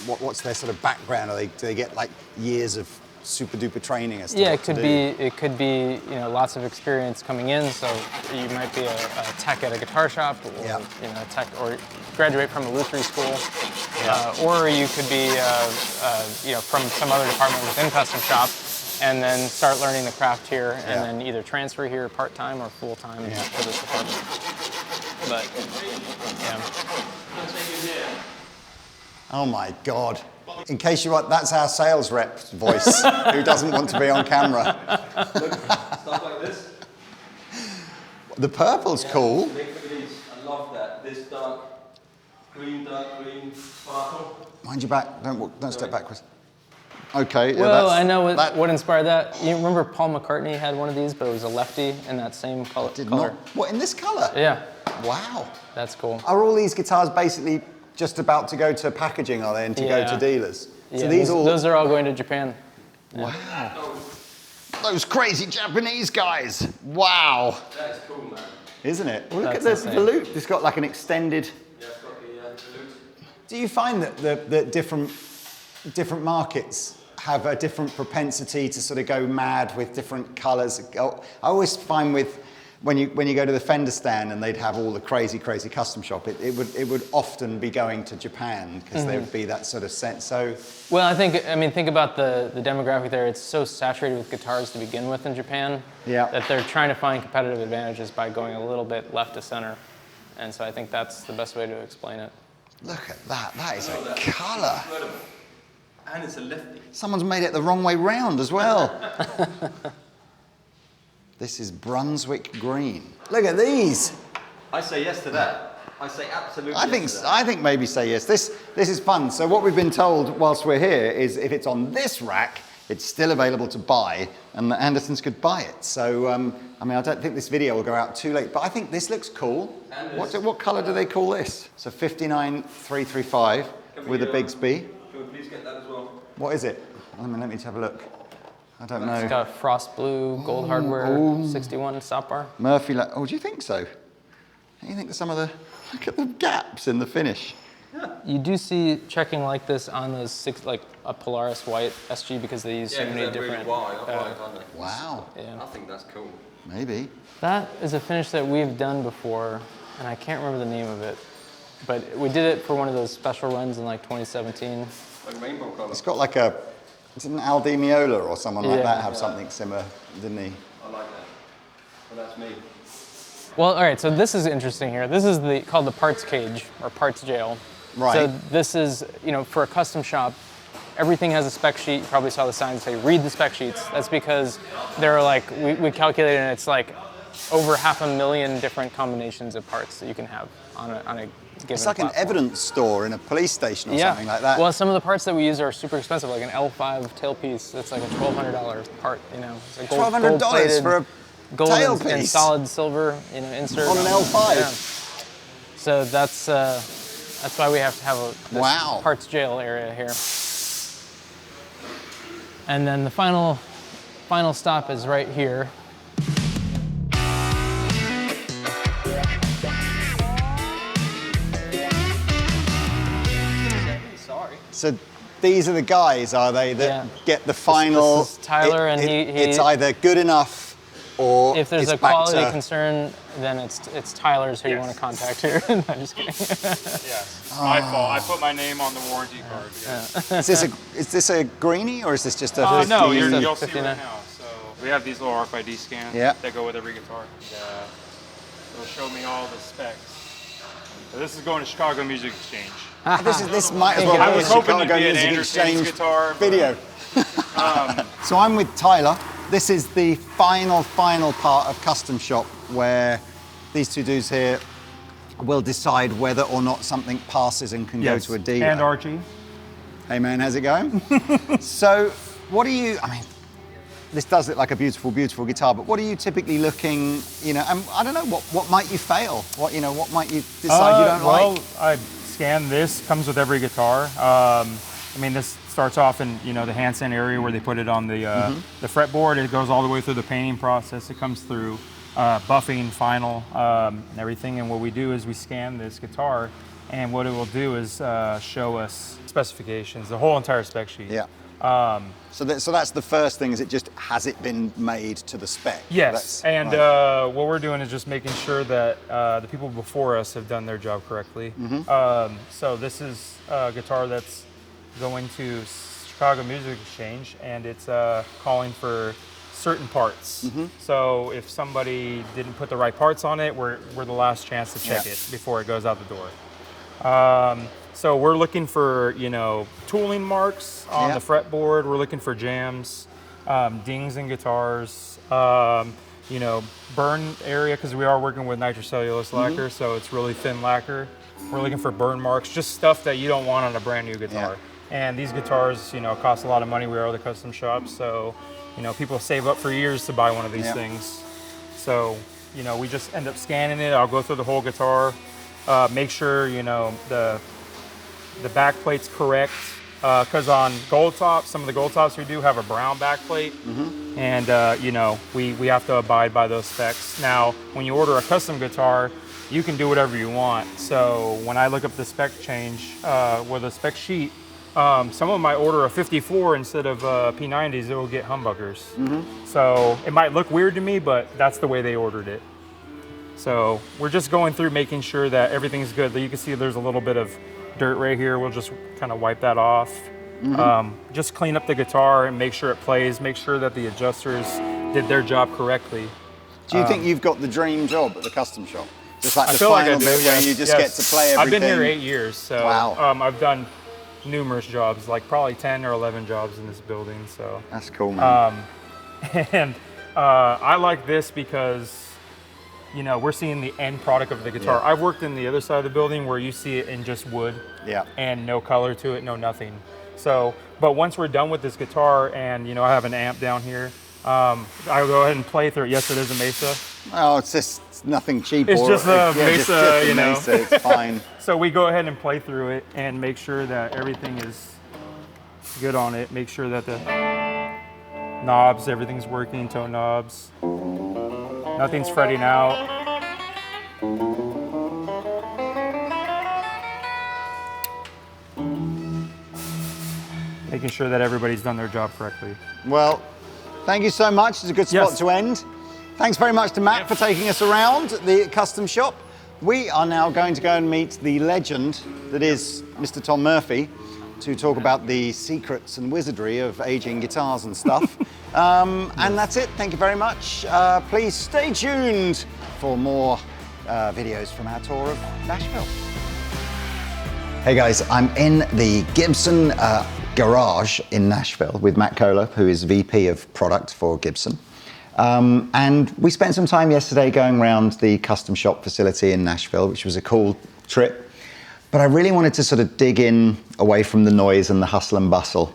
what's their sort of background? Do they get like years of super duper training as to it could be lots of experience coming in. So you might be a tech at a guitar shop, or a tech, or graduate from a Luthier school, or you could be from some other department within custom shop, and then start learning the craft here, and then either transfer here part time or full time for this department. But yeah. Oh my God. In case you want, that's our sales rep's voice, who doesn't want to be on camera. Look, stuff like this. The purple's cool. Look at these. I love that. This dark green, sparkle. Mind your back, don't step backwards. Okay, yeah, Well, I know what inspired that. You remember Paul McCartney had one of these, but it was a lefty in that same color. What, in this color? Yeah. Wow. That's cool. Are all these guitars basically just about to go to packaging, are they, and to go to dealers? Yeah, So those are all going to Japan. Wow. Those crazy Japanese guys. Wow. That's cool, man. Isn't it? Well, look at That's the insane. loop. It's got like an extended... Yeah, it's got the loop. Do you find that the different markets have a different propensity to sort of go mad with different colours? I always find when you go to the Fender stand and they'd have all the crazy custom shop, it would often be going to Japan because there would be that sort of sense. So Well, think about the demographic there. It's so saturated with guitars to begin with in Japan that they're trying to find competitive advantages by going a little bit left to center. And so I think that's the best way to explain it. look at that. That is a colour. Incredible. And it's a lefty. Someone's made it the wrong way round as well. This is Brunswick green. Look at these. I say yes to that. I say absolutely yes to that. I think maybe say yes. This is fun. So what we've been told whilst we're here is if it's on this rack, it's still available to buy, and the Andertons could buy it. So I don't think this video will go out too late, but I think this looks cool. What colour do they call this? So 59335 with a Bigsby. Can we please get that as well? What is it? Let me just have a look. I don't know. It's got a frost blue gold hardware 61 stop bar. Murphy. Oh, do you think so? Do you think some of the look at the gaps in the finish? You do see checking like this on those like a Polaris white SG because they use so many different. Really wide, aren't they? Wow. Yeah. I think that's cool. Maybe. That is a finish that we've done before, and I can't remember the name of it, but we did it for one of those special runs in like 2017. Like rainbow colour. It's got like didn't Al Di Meola or someone like that have something similar, didn't he? I like that. Well, that's me. Well, all right, so this is interesting here. This is called the parts cage or parts jail. Right. So this is, for a custom shop, everything has a spec sheet. You probably saw the signs say, read the spec sheets. That's because there are we calculated and it's like over 500,000 different combinations of parts that you can have on a given It's like platform. an evidence store in a police station or something like that. Well, some of the parts that we use are super expensive, like an L5 tailpiece. It's like a $1,200 part, It's like $1,200 for a gold tailpiece and solid silver, insert on an L5. Yeah. So that's why we have to have this parts jail area here. And then the final stop is right here. So these are the guys, are they, that get the final? This is Tyler, and it's either good enough or if there's it's a back quality to... concern, then it's Tyler's who you want to contact here. No, I'm just kidding. Yes, my fault. I put my name on the warranty card. Yeah. Is this a greenie or is this just a 50? No, you'll see 59. right now. So we have these little RFID scans that go with every guitar. And, it'll show me all the specs. So this is going to Chicago Music Exchange. This might as well I be was a hoping to Chicago be an Music Andertons Exchange guitar video. So I'm with Tyler. This is the final part of Custom Shop where these two dudes here will decide whether or not something passes and can go to a dealer. And Archie. Hey man, how's it going? So what do you, this does look like a beautiful, beautiful guitar, but what are you typically looking, and I don't know, what might you fail? What might you decide you don't like? Well, I scan this, comes with every guitar. This starts off in, the handstand area where they put it on the fretboard. It goes all the way through the painting process. It comes through buffing, final, and everything. And what we do is we scan this guitar, and what it will do is show us specifications, the whole entire spec sheet. Yeah. So that's the first thing, is has it been made to the spec? Yes, and what we're doing is just making sure that the people before us have done their job correctly. So this is a guitar that's going to Chicago Music Exchange, and it's calling for certain parts. So if somebody didn't put the right parts on it, we're the last chance to check it before it goes out the door. So we're looking for, you know, tooling marks on the fretboard. We're looking for jams, dings in guitars, you know, burn area, because we are working with nitrocellulose lacquer, so it's really thin lacquer. We're looking for burn marks, just stuff that you don't want on a brand new guitar. And these guitars, you know, cost a lot of money. We are the custom shop, so, you know, people save up for years to buy one of these things. So, you know, we just end up scanning it. I'll go through the whole guitar, make sure, you know, the back plate's correct. Because on gold tops, some of the gold tops we do have a brown back plate, and you know, we have to abide by those specs. Now, when you order a custom guitar, you can do whatever you want. So when I look up the spec change with a spec sheet, someone might order a 54 instead of P90s, it will get humbuckers. So it might look weird to me, but that's the way they ordered it. So we're just going through making sure that everything's good. You can see there's a little bit of dirt right here. We'll just kind of wipe that off. Just clean up the guitar and make sure it plays, make sure that the adjusters did their job correctly. Do you think you've got the dream job at the custom shop? Just like I the feel like I final do, bit where you just get to play everything? I've been here 8 years, so wow. I've done numerous jobs, like probably 10 or 11 jobs in this building. So that's cool, man. And I like this because, you know, we're seeing the end product of the guitar. I've worked in the other side of the building where you see it in just wood and no color to it, no nothing. So, but once we're done with this guitar and, you know, I have an amp down here, I'll go ahead and play through it. Yes, it is a Mesa. Oh, it's just nothing cheap. It's just a Mesa, you know. Mesa, it's fine. So we go ahead and play through it and make sure that everything is good on it. Make sure that the knobs, everything's working, tone knobs. Nothing's fretting out. Making sure that everybody's done their job correctly. Well, thank you so much. It's a good spot to end. Thanks very much to Matt for taking us around the custom shop. We are now going to go and meet the legend that is Mr. Tom Murphy to talk about the secrets and wizardry of aging guitars and stuff. And that's it. Thank you very much. Please stay tuned for more videos from our tour of Nashville. Hey guys, I'm in the Gibson garage in Nashville with Mat Koehler, who is VP of product for Gibson. And we spent some time yesterday going around the custom shop facility in Nashville, which was a cool trip. But I really wanted to sort of dig in away from the noise and the hustle and bustle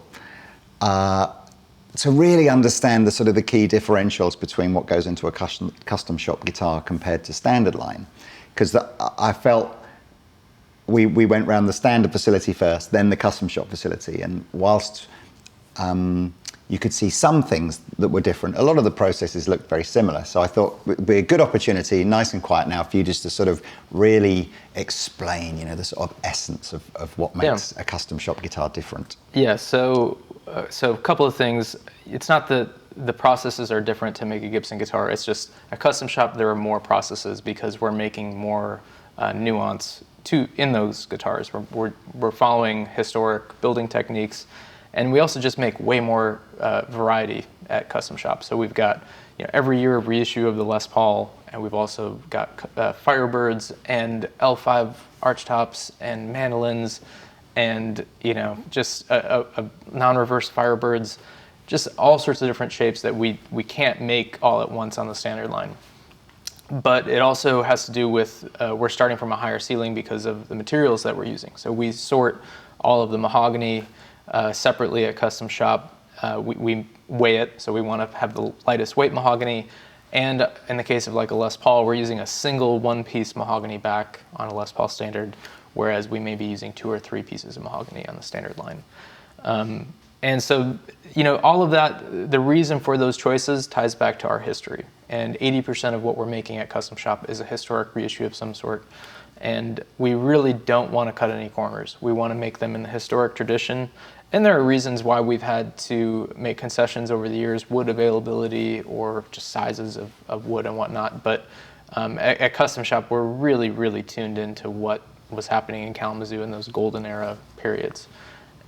to really understand the sort of the key differentials between what goes into a custom shop guitar compared to standard line. Because I felt we went around the standard facility first, then the custom shop facility. And whilst you could see some things that were different, a lot of the processes looked very similar. So I thought it would be a good opportunity, nice and quiet now, for you just to sort of really explain, you know, the sort of essence of what makes a custom shop guitar different. Yeah, so a couple of things. It's not that the processes are different to make a Gibson guitar. It's just a custom shop, there are more processes because we're making more nuance in those guitars. We're following historic building techniques. And we also just make way more variety at Custom Shop. So we've got, you know, every year a reissue of the Les Paul, and we've also got Firebirds and L5 archtops and mandolins, and, you know, just a non-reverse Firebirds, just all sorts of different shapes that we can't make all at once on the standard line. But it also has to do with we're starting from a higher ceiling because of the materials that we're using. So we sort all of the mahogany separately at Custom Shop. We weigh it, so we want to have the lightest weight mahogany. And in the case of like a Les Paul, we're using a single one-piece mahogany back on a Les Paul standard, whereas we may be using 2 or 3 pieces of mahogany on the standard line. And so, you know, all of that, the reason for those choices ties back to our history. And 80% of what we're making at Custom Shop is a historic reissue of some sort. And we really don't want to cut any corners. We want to make them in the historic tradition. And there are reasons why we've had to make concessions over the years, wood availability or just sizes of wood and whatnot. But at Custom Shop, we're really, really tuned into what was happening in Kalamazoo in those golden era periods.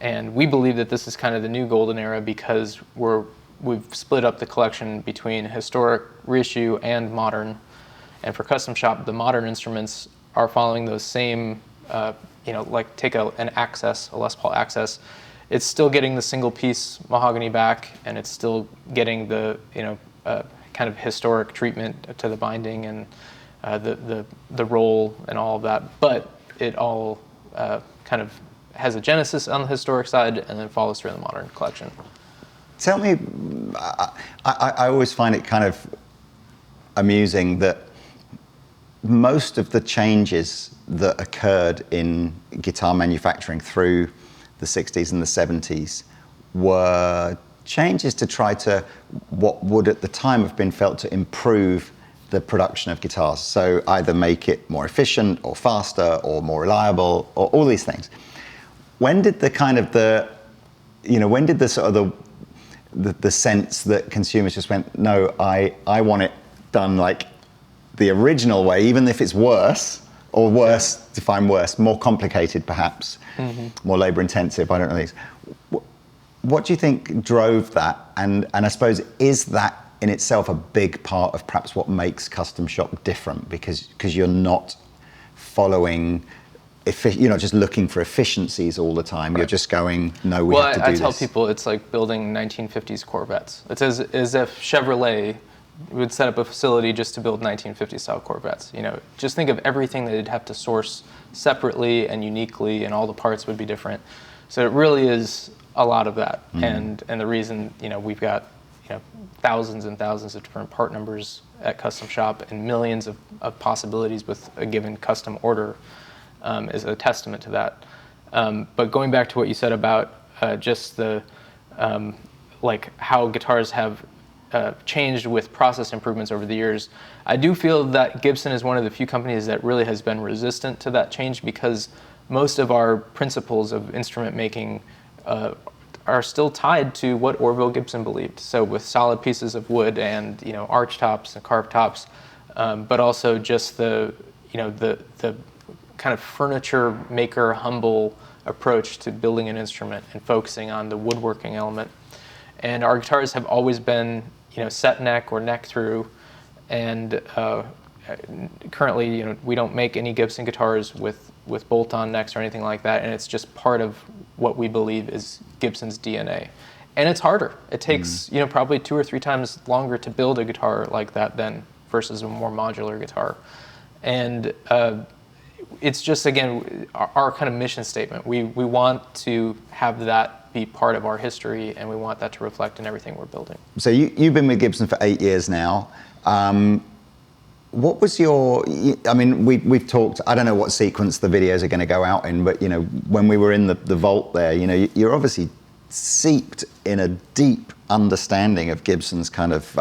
And we believe that this is kind of the new golden era because we're we've split up the collection between historic, reissue, and modern. And for custom shop, the modern instruments are following those same, like take an Access, a Les Paul Access. It's still getting the single piece mahogany back, and it's still getting the kind of historic treatment to the binding and the roll and all of that. But it all kind of has a genesis on the historic side and then follows through in the modern collection. Tell me, I always find it kind of amusing that most of the changes that occurred in guitar manufacturing through the 60s and the 70s were changes to try to, what would at the time have been felt to improve the production of guitars. So either make it more efficient or faster or more reliable or all these things. When did the kind of when did the sort of the sense that consumers just went, no, I want it done like the original way, even if it's worse, or worse, define worse, more complicated perhaps, more labor intensive, I don't know. What do you think drove that? And I suppose, is that in itself a big part of perhaps what makes custom shop different? Because you're not following, you're not just looking for efficiencies all the time. Right. You're just going, no, we have to do this. I tell people it's like building 1950s Corvettes. It's as if Chevrolet would set up a facility just to build 1950s style Corvettes. Just think of everything that they'd have to source separately and uniquely, and all the parts would be different. So it really is a lot of that. And the reason we've got thousands and thousands of different part numbers at custom shop and millions of possibilities with a given custom order is a testament to that. But going back to what you said about just the how guitars have changed with process improvements over the years, I do feel that Gibson is one of the few companies that really has been resistant to that change, because most of our principles of instrument making are still tied to what Orville Gibson believed. So with solid pieces of wood and arch tops and carved tops, but also just the kind of furniture maker, humble approach to building an instrument and focusing on the woodworking element. And our guitars have always been set neck or neck through, and currently we don't make any Gibson guitars with bolt-on necks or anything like that, and it's just part of what we believe is Gibson's DNA. And it's harder. It takes probably 2 or 3 times longer to build a guitar like that than versus a more modular guitar. And it's just, again, our kind of mission statement. We want to have that be part of our history, and we want that to reflect in everything we're building. So you've been with Gibson for 8 years now. What was your, we've talked, I don't know what sequence the videos are going to go out in, but when we were in the vault there, you're obviously seeped in a deep understanding of Gibson's kind of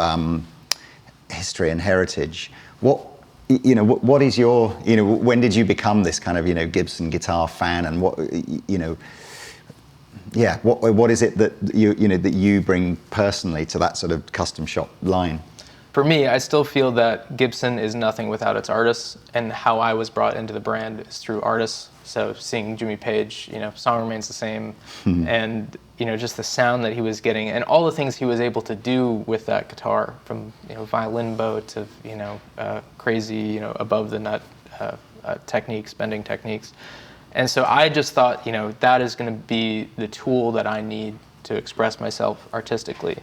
history and heritage. What is your, when did you become this kind of, Gibson guitar fan, and what is it that that you bring personally to that sort of custom shop line? For me, I still feel that Gibson is nothing without its artists, and how I was brought into the brand is through artists. So seeing Jimmy Page, Song Remains the Same, and just the sound that he was getting, and all the things he was able to do with that guitar, from violin bow to crazy above the nut techniques, bending techniques. And so I just thought that is going to be the tool that I need to express myself artistically.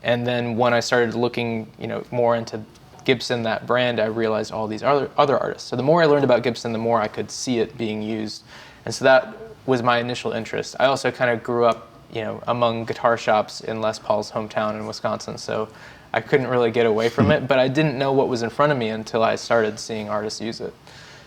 And then when I started looking, more into Gibson, that brand, I realized all these other artists. So the more I learned about Gibson, the more I could see it being used. And so that was my initial interest. I also kind of grew up, among guitar shops in Les Paul's hometown in Wisconsin. So I couldn't really get away from it, but I didn't know what was in front of me until I started seeing artists use it.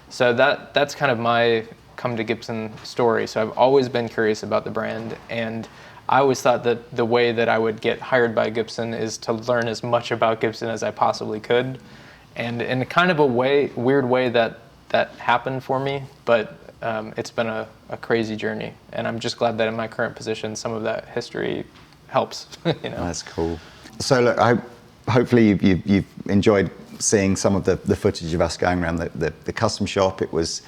So that's kind of my come to Gibson story. So I've always been curious about the brand, and I always thought that the way that I would get hired by Gibson is to learn as much about Gibson as I possibly could. And in kind of a weird way that happened for me, but it's been a crazy journey. And I'm just glad that in my current position, some of that history helps. That's cool. So look, hopefully you've enjoyed seeing some of the footage of us going around the custom shop. It was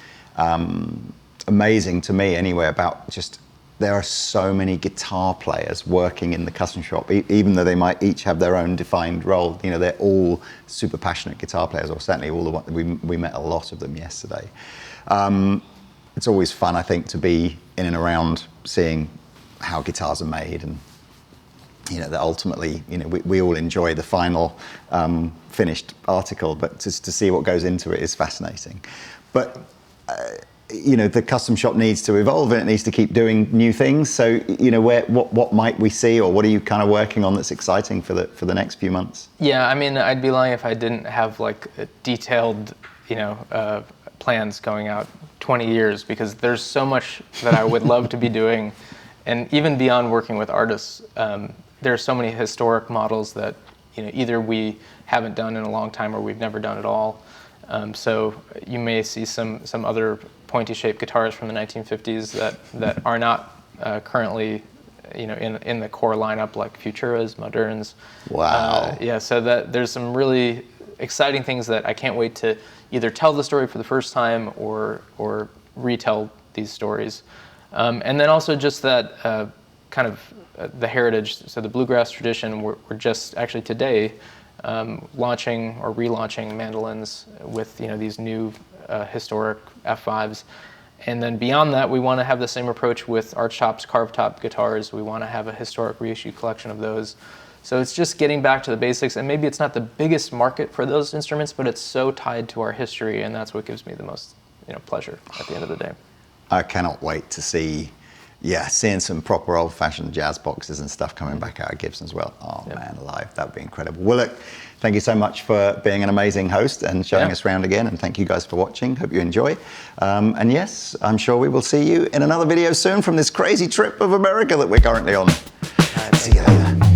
amazing to me anyway, about just there are so many guitar players working in the custom shop, even though they might each have their own defined role. You know, they're all super passionate guitar players, or certainly all the ones, we met a lot of them yesterday. It's always fun, I think, to be in and around seeing how guitars are made, and you know, that ultimately, you know, we all enjoy the final finished article, but just to see what goes into it is fascinating. But you know, the custom shop needs to evolve and it needs to keep doing new things. So, you know, what might we see, or what are you kind of working on that's exciting for the next few months? Yeah, I mean, I'd be lying if I didn't have like a detailed, you know, plans going out 20 years, because there's so much that I would love to be doing. And even beyond working with artists, there are so many historic models that, you know, either we haven't done in a long time or we've never done at all. So you may see some other pointy-shaped guitars from the 1950s that are not currently, you know, in the core lineup, like Futuras, Moderns. Wow. Yeah, so that there's some really exciting things that I can't wait to either tell the story for the first time or retell these stories. And then also just that kind of the heritage, so the bluegrass tradition. We're just actually today launching or relaunching mandolins with, you know, these new historic F5s. And then beyond that, we want to have the same approach with Art Shop's carved top guitars. We want to have a historic reissue collection of those. So it's just getting back to the basics, and maybe it's not the biggest market for those instruments, but it's so tied to our history, and that's what gives me the most, you know, pleasure at the end of the day. I cannot wait to see, seeing some proper old-fashioned jazz boxes and stuff coming back out of Gibson as well. Oh, yep. Man alive, that would be incredible. Well, look, thank you so much for being an amazing host and showing us around again, and thank you guys for watching. Hope you enjoy. And yes, I'm sure we will see you in another video soon from this crazy trip of America that we're currently on. See you later.